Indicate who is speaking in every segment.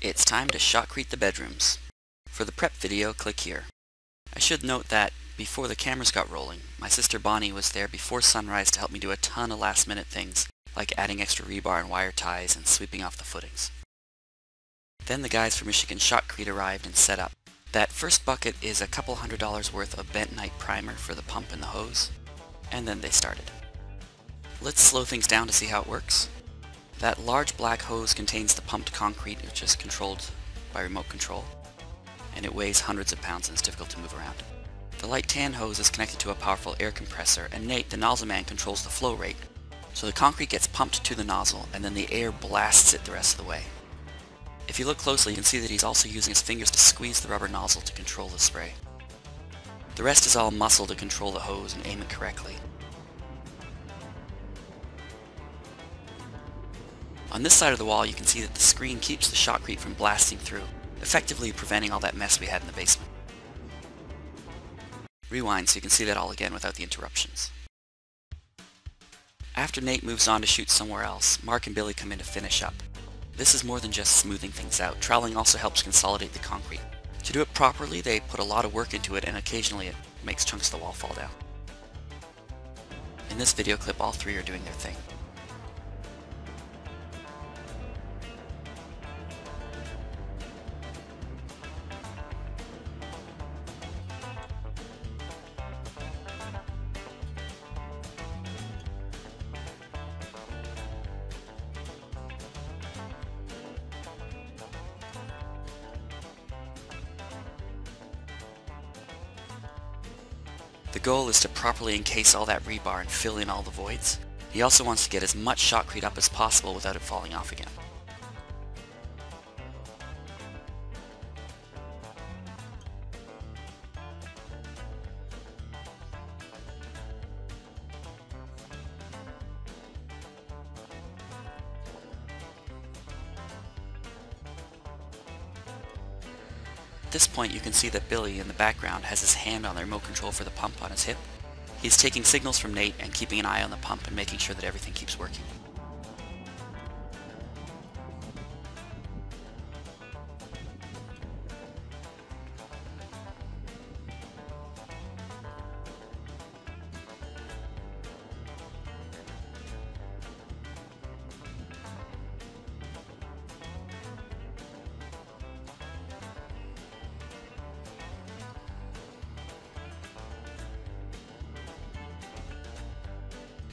Speaker 1: It's time to shotcrete the bedrooms. For the prep video, click here. I should note that before the cameras got rolling, my sister Bonnie was there before sunrise to help me do a ton of last-minute things, like adding extra rebar and wire ties and sweeping off the footings. Then the guys from Michigan Shotcrete arrived and set up. That first bucket is a couple $100 worth of bentonite primer for the pump and the hose, and then they started. Let's slow things down to see how it works. That large black hose contains the pumped concrete, which is controlled by remote control, and it weighs hundreds of pounds and is difficult to move around. The light tan hose is connected to a powerful air compressor, and Nate, the nozzle man, controls the flow rate. So the concrete gets pumped to the nozzle, and then the air blasts it the rest of the way. If you look closely, you can see that he's also using his fingers to squeeze the rubber nozzle to control the spray. The rest is all muscle to control the hose and aim it correctly. On this side of the wall, you can see that the screen keeps the shotcrete from blasting through, effectively preventing all that mess we had in the basement. Rewind so you can see that all again without the interruptions. After Nate moves on to shoot somewhere else, Mark and Billy come in to finish up. This is more than just smoothing things out. Troweling also helps consolidate the concrete. To do it properly, they put a lot of work into it, and occasionally it makes chunks of the wall fall down. In this video clip, all three are doing their thing. The goal is to properly encase all that rebar and fill in all the voids. He also wants to get as much shotcrete up as possible without it falling off again. At this point, you can see that Billy in the background has his hand on the remote control for the pump on his hip. He's taking signals from Nate and keeping an eye on the pump and making sure that everything keeps working.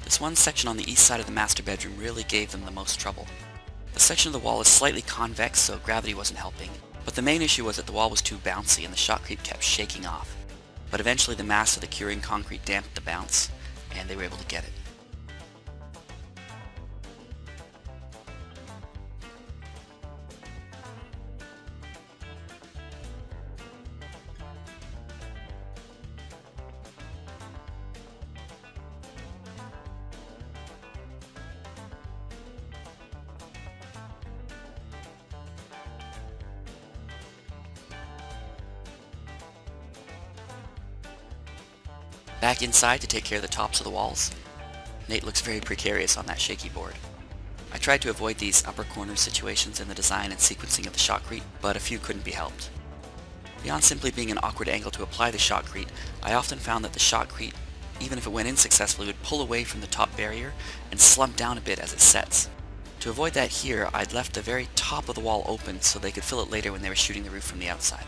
Speaker 1: This one section on the east side of the master bedroom really gave them the most trouble. The section of the wall is slightly convex, so gravity wasn't helping, but the main issue was that the wall was too bouncy and the shotcrete kept shaking off. But eventually the mass of the curing concrete damped the bounce, and they were able to get it. Back inside to take care of the tops of the walls. Nate looks very precarious on that shaky board. I tried to avoid these upper corner situations in the design and sequencing of the shotcrete, but a few couldn't be helped. Beyond simply being an awkward angle to apply the shotcrete, I often found that the shotcrete, even if it went in successfully, would pull away from the top barrier and slump down a bit as it sets. To avoid that here, I'd left the very top of the wall open so they could fill it later when they were shooting the roof from the outside.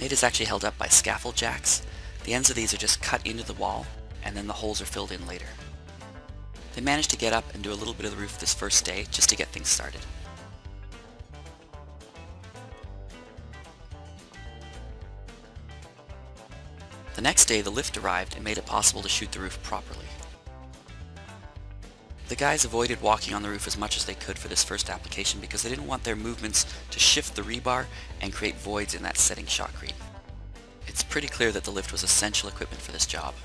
Speaker 1: Nate is actually held up by scaffold jacks. The ends of these are just cut into the wall, and then the holes are filled in later. They managed to get up and do a little bit of the roof this first day, just to get things started. The next day, the lift arrived and made it possible to shoot the roof properly. The guys avoided walking on the roof as much as they could for this first application because they didn't want their movements to shift the rebar and create voids in that setting shotcrete. It's pretty clear that the lift was essential equipment for this job.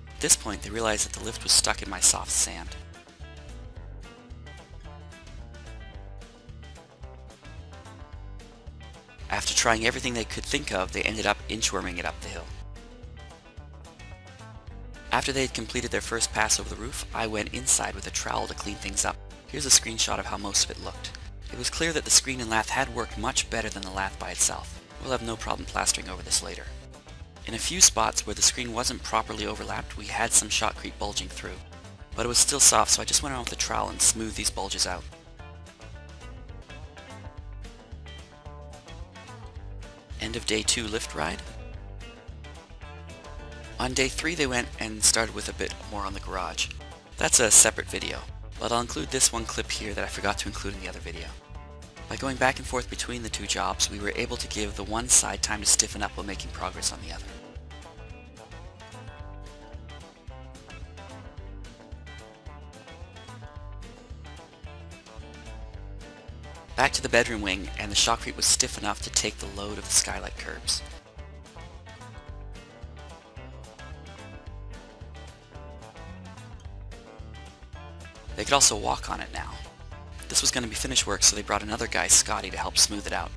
Speaker 1: At this point, they realized that the lift was stuck in my soft sand. After trying everything they could think of, they ended up inchworming it up the hill. After they had completed their first pass over the roof, I went inside with a trowel to clean things up. Here's a screenshot of how most of it looked. It was clear that the screen and lath had worked much better than the lath by itself. We'll have no problem plastering over this later. In a few spots where the screen wasn't properly overlapped, we had some shotcrete bulging through, but it was still soft, so I just went around with the trowel and smoothed these bulges out. End of day 2 lift ride. On day 3 they went and started with a bit more on the garage. That's a separate video, but I'll include this one clip here that I forgot to include in the other video. By going back and forth between the two jobs, we were able to give the one side time to stiffen up while making progress on the other. Back to the bedroom wing, and the shotcrete was stiff enough to take the load of the skylight curbs. They could also walk on it now. This was going to be finish work, so they brought another guy, Scotty, to help smooth it out.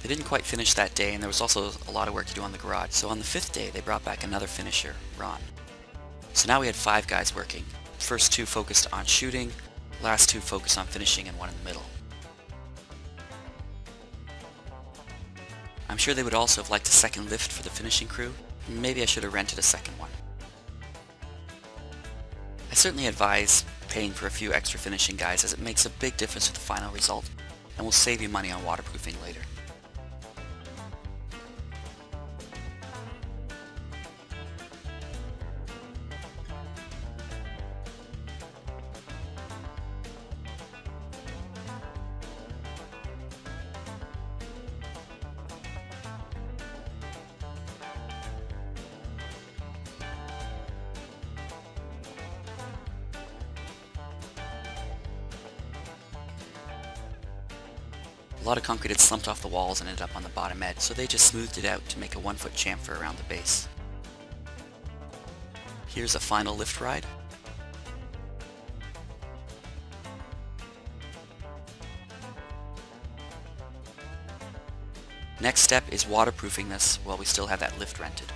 Speaker 1: They didn't quite finish that day, and there was also a lot of work to do on the garage, so on the 5th day they brought back another finisher, Ron. So now we had 5 guys working. First 2 focused on shooting, last 2 focused on finishing, and 1 in the middle. I'm sure they would also have liked a second lift for the finishing crew. Maybe I should have rented a second one. I certainly advise paying for a few extra finishing guys, as it makes a big difference to the final result, and will save you money on waterproofing later. A lot of concrete had slumped off the walls and ended up on the bottom edge, so they just smoothed it out to make a 1-foot chamfer around the base. Here's a final lift ride. Next step is waterproofing this while we still have that lift rented.